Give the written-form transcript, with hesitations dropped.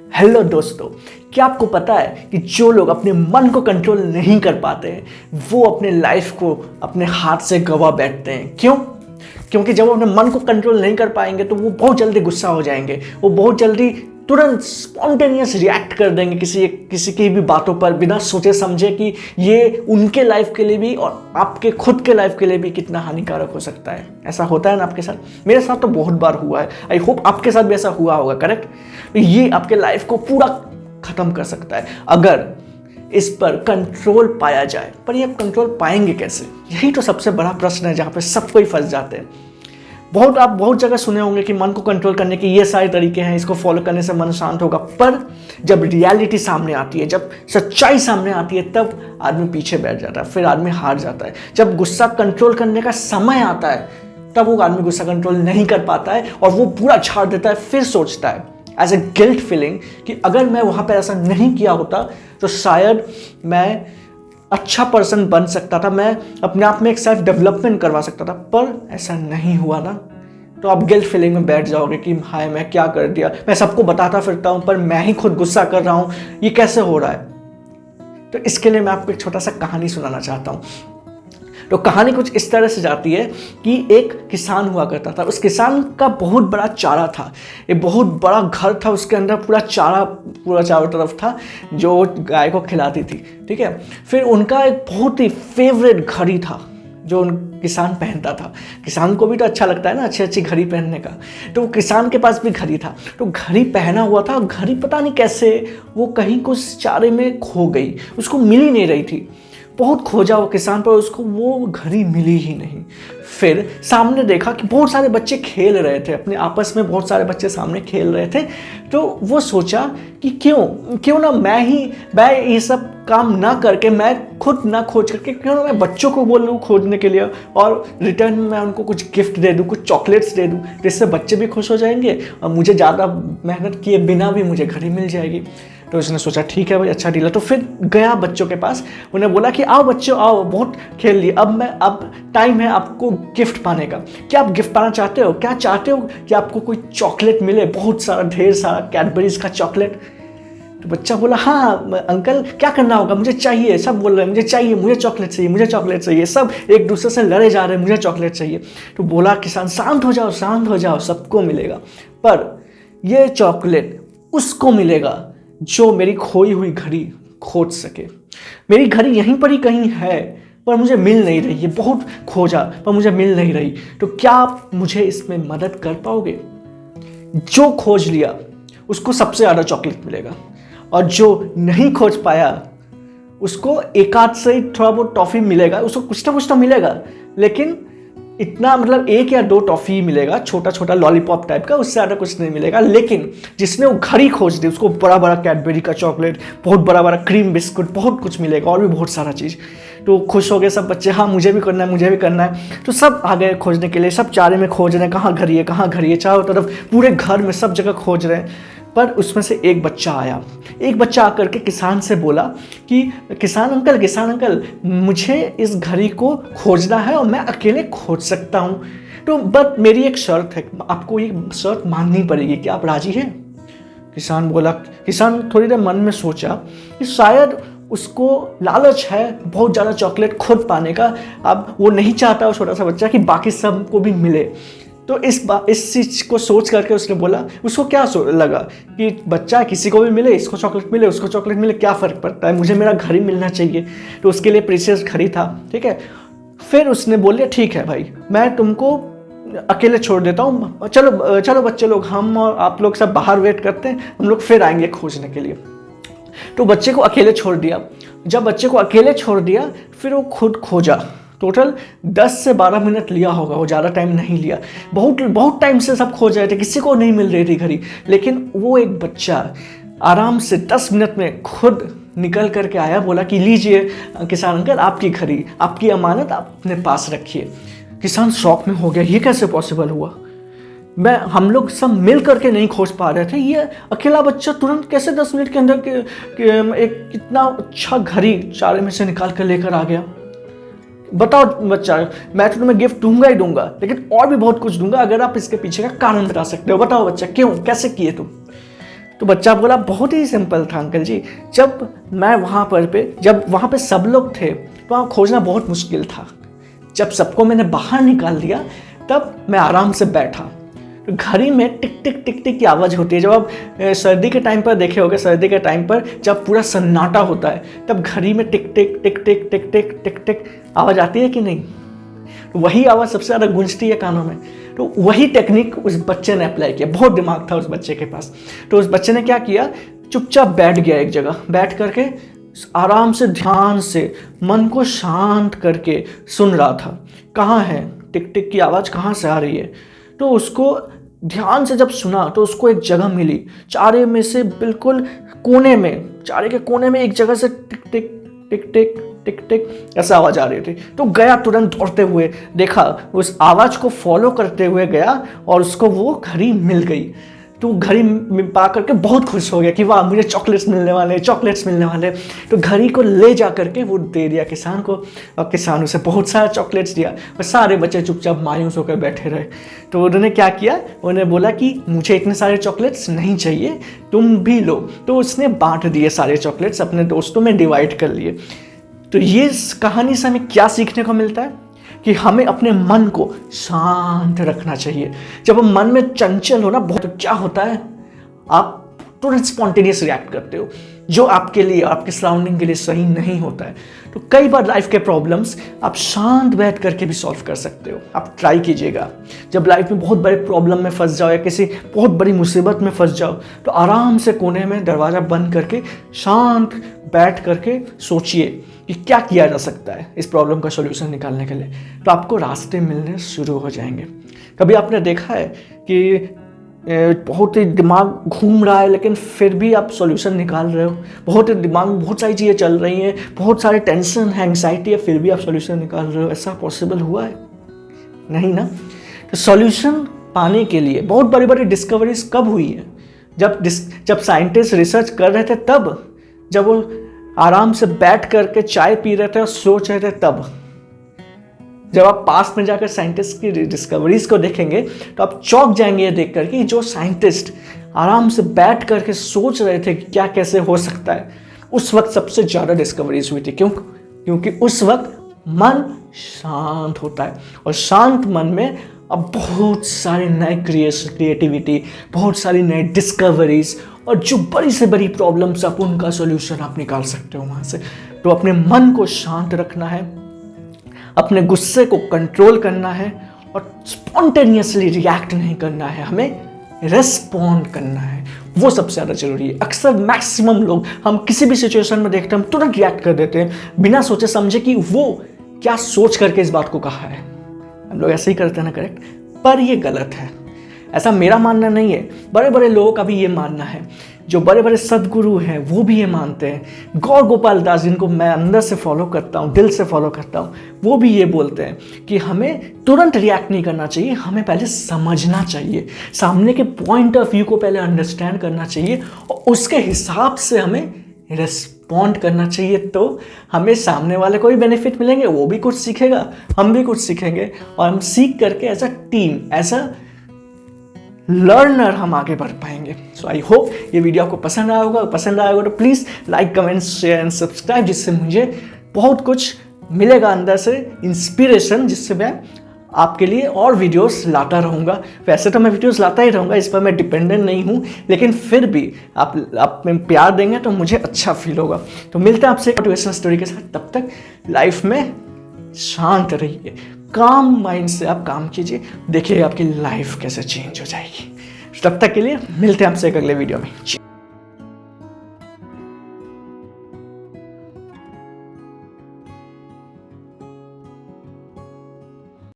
Hello दोस्तों, क्या आपको पता है कि जो लोग अपने मन को कंट्रोल नहीं कर पाते हैं वो अपने लाइफ को अपने हाथ से गवा बैठते हैं। क्यों? क्योंकि जब वो अपने मन को कंट्रोल नहीं कर पाएंगे तो वो बहुत जल्दी गुस्सा हो जाएंगे, वो बहुत जल्दी तुरंत स्पॉन्टेनियस रिएक्ट कर देंगे किसी की भी बातों पर बिना सोचे समझे कि ये उनके लाइफ के लिए भी और आपके खुद के लाइफ के लिए भी कितना हानिकारक हो सकता है। ऐसा होता है ना आपके साथ? मेरे साथ तो बहुत बार हुआ है। आई होप आपके साथ भी ऐसा हुआ होगा, करेक्ट? तो ये आपके लाइफ को पूरा खत्म कर सकता है अगर इस पर कंट्रोल पाया जाए। पर ये आप कंट्रोल पाएंगे कैसे? यही तो सबसे बड़ा प्रश्न है जहाँ पे सब कोई फंस जाते हैं। आप बहुत जगह सुने होंगे कि मन को कंट्रोल करने के ये सारे तरीके हैं, इसको फॉलो करने से मन शांत होगा। पर जब रियलिटी सामने आती है, जब सच्चाई सामने आती है, तब आदमी पीछे बैठ जाता है, फिर आदमी हार जाता है। जब गुस्सा कंट्रोल करने का समय आता है तब वो आदमी गुस्सा कंट्रोल नहीं कर पाता है और वो पूरा झाड़ देता है। फिर सोचता है एज ए गिल्ट फीलिंग कि अगर मैं वहाँ पर ऐसा नहीं किया होता तो शायद मैं अच्छा पर्सन बन सकता था, मैं अपने आप में एक सेल्फ डेवलपमेंट करवा सकता था। पर ऐसा नहीं हुआ ना, तो आप गिल्ट फीलिंग में बैठ जाओगे कि हाय मैं क्या कर दिया, मैं सबको बताता फिरता हूँ पर मैं ही खुद गुस्सा कर रहा हूँ, ये कैसे हो रहा है। तो इसके लिए मैं आपको एक छोटा सा कहानी सुनाना चाहता हूँ। तो कहानी कुछ इस तरह से जाती है कि एक किसान हुआ करता था। उस किसान का बहुत बड़ा चारा था, एक बहुत बड़ा घर था, उसके अंदर पूरा चारा पूरा चारों तरफ था जो गाय को खिलाती थी। ठीक है, फिर उनका एक बहुत ही फेवरेट घड़ी था जो किसान पहनता था। किसान को भी तो अच्छा लगता है ना अच्छी अच्छी घड़ी पहनने का। तो किसान के पास भी घड़ी था, तो घड़ी पहना हुआ था। घड़ी पता नहीं कैसे वो कहीं कुछ चारे में खो गई, उसको मिल ही नहीं रही थी। बहुत खोजा वो किसान पर, उसको वो घड़ी मिली ही नहीं। फिर सामने देखा कि बहुत सारे बच्चे खेल रहे थे, अपने आपस में बहुत सारे बच्चे सामने खेल रहे थे। तो वो सोचा कि क्यों ना मैं ये सब काम ना करके, मैं खुद ना खोज करके, क्यों ना मैं बच्चों को बोल दूँ खोजने के लिए और रिटर्न में मैं उनको कुछ गिफ्ट दे दूँ, कुछ चॉकलेट्स दे दूँ, जिससे बच्चे भी खुश हो जाएंगे और मुझे ज़्यादा मेहनत किए बिना भी मुझे घड़ी मिल जाएगी। तो उसने सोचा ठीक है भाई, अच्छा डील है। तो फिर गया बच्चों के पास, उन्हें बोला कि आओ बच्चों आओ, बहुत खेल लिए, अब टाइम है आपको गिफ्ट पाने का। क्या आप गिफ्ट पाना चाहते हो? क्या चाहते हो कि आपको कोई चॉकलेट मिले, बहुत सारा ढेर सारा कैडबरीज का चॉकलेट? तो बच्चा बोला हाँ अंकल, क्या करना होगा, मुझे चाहिए। सब बोल रहे हैं मुझे चाहिए, मुझे चॉकलेट चाहिए, मुझे चॉकलेट चाहिए। सब एक दूसरे से लड़े जा रहे हैं, मुझे चॉकलेट चाहिए। तो बोला किसान शांत हो जाओ, शांत हो जाओ, सबको मिलेगा, पर ये चॉकलेट उसको मिलेगा जो मेरी खोई हुई घड़ी खोज सके। मेरी घड़ी यहीं पर ही कहीं है पर मुझे मिल नहीं रही है, बहुत खोजा पर मुझे मिल नहीं रही। तो क्या आप मुझे इसमें मदद कर पाओगे? जो खोज लिया उसको सबसे ज़्यादा चॉकलेट मिलेगा और जो नहीं खोज पाया उसको एक आध से ही थोड़ा बहुत टॉफ़ी मिलेगा, उसको कुछ ना कुछ तो मिलेगा, लेकिन इतना मतलब 1 या 2 टॉफ़ी मिलेगा, छोटा छोटा लॉलीपॉप टाइप का, उससे ज़्यादा कुछ नहीं मिलेगा। लेकिन जिसने वो घड़ी खोज दी उसको बड़ा बड़ा कैडबरी का चॉकलेट, बहुत बड़ा बड़ा क्रीम बिस्कुट, बहुत कुछ मिलेगा और भी बहुत सारा चीज़। तो खुश हो गए सब बच्चे, हाँ मुझे भी करना है, मुझे भी करना है। तो सब आ गए खोजने के लिए, सब चारे में खोज रहे हैं कहाँ घड़ी है, कहाँ घड़ी है, चारों तरफ पूरे घर में सब जगह खोज रहे हैं। पर उसमें से एक बच्चा आया, एक बच्चा आकर के किसान से बोला कि किसान अंकल, मुझे इस घड़ी को खोजना है और मैं अकेले खोज सकता हूँ, तो बट मेरी एक शर्त है, आपको ये शर्त माननी पड़ेगी, क्या आप राजी हैं? किसान बोला। किसान थोड़ी देर मन में सोचा कि शायद उसको लालच है बहुत ज़्यादा चॉकलेट खुद पाने का, अब वो नहीं चाहता वो छोटा सा बच्चा कि बाकी सबको भी मिले। तो इस चीज़ को सोच करके उसने बोला, उसको क्या लगा कि बच्चा किसी को भी मिले, इसको चॉकलेट मिले, उसको चॉकलेट मिले, क्या फ़र्क पड़ता है, मुझे मेरा घड़ी मिलना चाहिए। तो उसके लिए प्रीशियस घड़ी था, ठीक है। फिर उसने बोले ठीक है भाई, मैं तुमको अकेले छोड़ देता हूँ, चलो बच्चे लोग, हम और आप लोग सब बाहर वेट करते हैं, हम लोग फिर आएंगे खोजने के लिए। तो बच्चे को अकेले छोड़ दिया। जब बच्चे को अकेले छोड़ दिया फिर वो खुद खोजा। टोटल 10 से 12 मिनट लिया होगा, वो ज़्यादा टाइम नहीं लिया। बहुत टाइम से सब खोज रहे थे, किसी को नहीं मिल रही थी घड़ी, लेकिन वो एक बच्चा आराम से 10 मिनट में खुद निकल करके आया, बोला कि लीजिए किसान अंकल आपकी घड़ी, आपकी अमानत आप अपने पास रखिए। किसान शॉक में हो गया, ये कैसे पॉसिबल हुआ? हम लोग सब मिल करके नहीं खोज पा रहे थे, ये अकेला बच्चा तुरंत कैसे 10 मिनट के अंदर एक इतना अच्छा घड़ी चारे में से निकाल कर लेकर आ गया? बताओ बच्चा, मैं तो तुम्हें गिफ्ट दूंगा ही दूंगा, लेकिन और भी बहुत कुछ दूंगा अगर आप इसके पीछे का कारण बता सकते हो। बताओ बच्चा, क्यों, कैसे किए तुम? तो बच्चा बोला बहुत ही सिंपल था अंकल जी, जब वहाँ पे सब लोग थे तो वहाँ खोजना बहुत मुश्किल था। जब सबको मैंने बाहर निकाल दिया तब मैं आराम से बैठा। तो घड़ी में टिक टिक टिक टिक की आवाज़ होती है। जब आप सर्दी के टाइम पर देखे होंगे, सर्दी के टाइम पर जब पूरा सन्नाटा होता है तब घड़ी में टिक टिक टिक टिक टिक टिक टिक टिक आवाज़ आती है कि नहीं? तो वही आवाज़ सबसे ज़्यादा गूंजती है कानों में। तो वही टेक्निक उस बच्चे ने अप्लाई किया। बहुत दिमाग था उस बच्चे के पास। तो उस बच्चे ने क्या किया, चुपचाप बैठ गया एक जगह, बैठ करके आराम से ध्यान से मन को शांत करके सुन रहा था कहाँ है टिक टिक की आवाज़, कहाँ से आ रही है। तो उसको ध्यान से जब सुना तो उसको एक जगह मिली, चारे में से बिल्कुल कोने में, चारे के कोने में एक जगह से टिक टिक टिक टिक टिक टिक ऐसा आवाज़ आ रही थी। तो गया तुरंत दौड़ते हुए, देखा, उस आवाज़ को फॉलो करते हुए गया और उसको वो घड़ी मिल गई। तो घड़ी पा करके बहुत खुश हो गया कि वाह मुझे चॉकलेट्स मिलने वाले, चॉकलेट्स मिलने वाले। तो घड़ी को ले जा करके वो दे दिया किसान को और किसान उसे बहुत सारा चॉकलेट्स दिया। और सारे बच्चे चुपचाप मायूस होकर बैठे रहे। तो उन्होंने क्या किया, उन्होंने बोला कि मुझे इतने सारे चॉकलेट्स नहीं चाहिए, तुम भी लो। तो उसने बांट दिए सारे चॉकलेट्स, अपने दोस्तों में डिवाइड कर लिए। तो ये कहानी से हमें क्या सीखने को मिलता है कि हमें अपने मन को शांत रखना चाहिए। जब हम मन में चंचल हो ना बहुत, तो क्या होता है, आप तुरंत स्पॉन्टेनियस रिएक्ट करते हो जो आपके लिए, आपके सराउंडिंग के लिए सही नहीं होता है। तो कई बार लाइफ के प्रॉब्लम्स आप शांत बैठ करके भी सॉल्व कर सकते हो। आप ट्राई कीजिएगा। जब लाइफ में बहुत बड़े प्रॉब्लम में फंस जाओ या किसी बहुत बड़ी मुसीबत में फंस जाओ तो आराम से कोने में दरवाज़ा बंद करके शांत बैठ करके सोचिए कि क्या किया जा सकता है इस प्रॉब्लम का सॉल्यूशन निकालने के लिए। तो आपको रास्ते मिलने शुरू हो जाएंगे। कभी आपने देखा है कि बहुत ही दिमाग घूम रहा है लेकिन फिर भी आप सॉल्यूशन निकाल रहे हो, बहुत ही दिमाग में बहुत सारी चीज़ें चल रही हैं, बहुत सारे टेंशन है, एंग्जाइटी है, फिर भी आप सॉल्यूशन निकाल रहे हो? ऐसा पॉसिबल हुआ है? नहीं ना। तो सॉल्यूशन पाने के लिए बहुत बड़ी बड़ी डिस्कवरीज कब हुई है? जब साइंटिस्ट रिसर्च कर रहे थे तब, जब वो आराम से बैठ करके चाय पी रहे थे और सोच रहे थे तब। जब आप पास्ट में जाकर साइंटिस्ट की डिस्कवरीज को देखेंगे तो आप चौंक जाएंगे ये देख करके जो साइंटिस्ट आराम से बैठ करके सोच रहे थे कि क्या कैसे हो सकता है, उस वक्त सबसे ज़्यादा डिस्कवरीज हुई थी। क्योंकि उस वक्त मन शांत होता है और शांत मन में अब बहुत सारे नए क्रिएटिविटी, बहुत सारी नई डिस्कवरीज और जो बड़ी से बड़ी प्रॉब्लम्स आप उनका सॉल्यूशन आप निकाल सकते हो वहाँ से। तो अपने मन को शांत रखना है, अपने गुस्से को कंट्रोल करना है और स्पॉन्टेनियसली रिएक्ट नहीं करना है, हमें रेस्पॉन्ड करना है। वो सबसे ज़्यादा जरूरी है। अक्सर मैक्सिमम लोग हम किसी भी सिचुएशन में देखते हैं हम तुरंत रिएक्ट कर देते हैं बिना सोचे समझे कि वो क्या सोच करके इस बात को कहा है। हम लोग ऐसे ही करते हैं ना, करेक्ट? पर ये गलत है। ऐसा मेरा मानना नहीं है, बड़े बड़े लोगों का भी ये मानना है। जो बड़े बड़े सदगुरु हैं वो भी ये मानते हैं। गौर गोपाल दास, जिनको मैं अंदर से फॉलो करता हूँ, दिल से फॉलो करता हूँ, वो भी ये बोलते हैं कि हमें तुरंत रिएक्ट नहीं करना चाहिए, हमें पहले समझना चाहिए, सामने के पॉइंट ऑफ व्यू को पहले अंडरस्टैंड करना चाहिए और उसके हिसाब से हमें रेस्पॉन्ड करना चाहिए। तो हमें सामने वाले को भी बेनिफिट मिलेंगे, वो भी कुछ सीखेगा, हम भी कुछ सीखेंगे और हम सीख करके as a team, as a learner हम आगे बढ़ पाएंगे। सो आई होप ये वीडियो आपको पसंद आया होगा। तो please like, comment, share and subscribe, जिससे मुझे बहुत कुछ मिलेगा अंदर से इंस्पिरेशन, जिससे मैं आपके लिए और वीडियोस लाता रहूँगा। वैसे तो मैं वीडियोस लाता ही रहूँगा, इस पर मैं डिपेंडेंट नहीं हूँ, लेकिन फिर भी आप में प्यार देंगे तो मुझे अच्छा फील होगा। तो मिलते हैं आपसे मोटिवेशनल स्टोरी के साथ। तब तक लाइफ में शांत रहिए, काम माइंड से आप काम कीजिए, देखिए आपकी लाइफ कैसे चेंज हो जाएगी। तब तक के लिए मिलते हैं आपसे एक अगले वीडियो में।